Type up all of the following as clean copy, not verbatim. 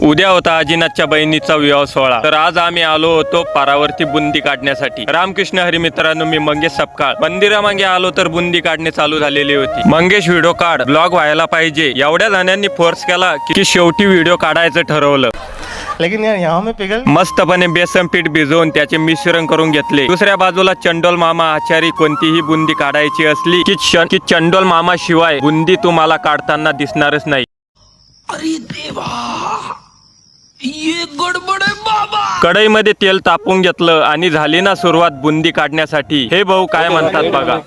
उद्या होता अजिनाथच्या बहिणीचा विवाह सोहळा, तर आज आम्ही आलो होतो पारावरती बुंदी काढण्यासाठी। रामकृष्ण हरी मित्रांनो, मी मंगेश सपकाळ मंदिरामागे आलो तर बुंदी काढणे चालू झालेली होती। मंगेश व्हिडिओ काढ, ब्लॉग व्हायला पाहिजे, एवढ्या जणांनी फोर्स केला की शेवटी व्हिडिओ काढायचं ठरवलं। लेकिन यार यहाँ में पिघल मस्तपणे बेसन पीठ भिजवून त्याचे मिश्रण करून घेतले। दुसऱ्या बाजूला चंडोल मामा आचारी कोणतीही बुंदी काढायची असली की चंडोल मामा शिवाय बुंदी तुम्हाला काढताना दिसणारच नाही। अरे देवा, ये गडबड आहे बाबा। कढईमध्ये तेल तापून घेतलं आणि झाली ना सुरुवात बुंदी काढण्यासाठी। हे भाऊ काय म्हणतात बघा।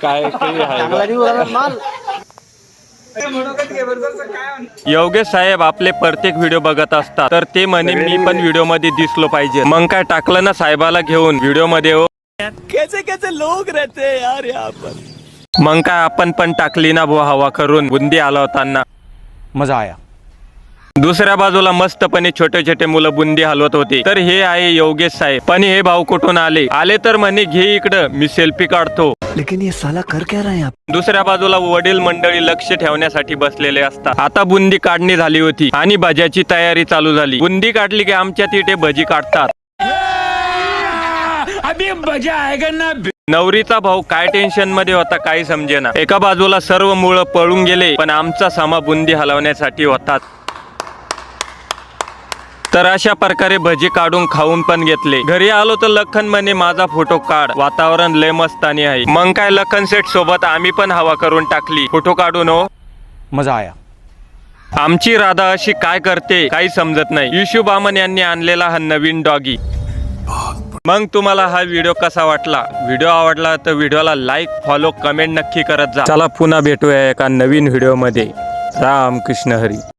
योगेश साहेब आपले प्रत्येक व्हिडिओ बघत असतात, तर ते म्हणे मी पण व्हिडिओ मध्ये दिसलो पाहिजे। मग काय टाकलं ना साहेबाला घेऊन व्हिडिओ मध्ये। हो, कैसे कैसे लोग रहते हैं यार यहाँ पर। मग काय आपण पण टाकली ना बुवा हवा करून बुंदी आला होताना। मजा आया। दुसऱ्या बाजूला मस्तपणे छोटे छोटे मुलं बुंदी हलवत होते, तर हे आहे योगेश साहेब। पण हे भाऊ कुठून आले तर म्हणे घे इकडं, मी सेल्फी काढतो। लेकिन ये साला कर क्या रहे हैं आप? दुसऱ्या बाजूला वडील मंडळी लक्ष ठेवण्यासाठी बसलेले असतात। आता बुंदी काढणी झाली होती आणि भज्याची तयारी चालू झाली। बुंदी काढली की आमच्या तिथे भजी काढतात। अभी मजा आएगा ना। नवरीचा भाऊ काय टेन्शन मध्ये होता काही समजेना। एका बाजूला सर्व मुलं पळून गेले, पण आमचा समा बुंदी हलवण्यासाठी होता। तर अशा प्रकारे भजी काढून खाऊन पण घेतले। घरी आलो तर लखन म्हणे माझा फोटो काढ, वातावरण लय मस्तानी आहे। मग काय लखन सेट सोबत आम्ही पण हवा करून टाकली फोटो काढून। हो, मजा आया। आमची राधा अशी काय करते काही समजत नाही। युशू बामन यांनी आणलेला हा नवीन डॉगी। मग तुम्हाला हा व्हिडिओ कसा वाटला? व्हिडिओ आवडला तर व्हिडिओला लाईक, फॉलो, कमेंट नक्की करत जा। चला पुन्हा भेटूया एका नवीन व्हिडिओ मध्ये। रामकृष्ण हरी।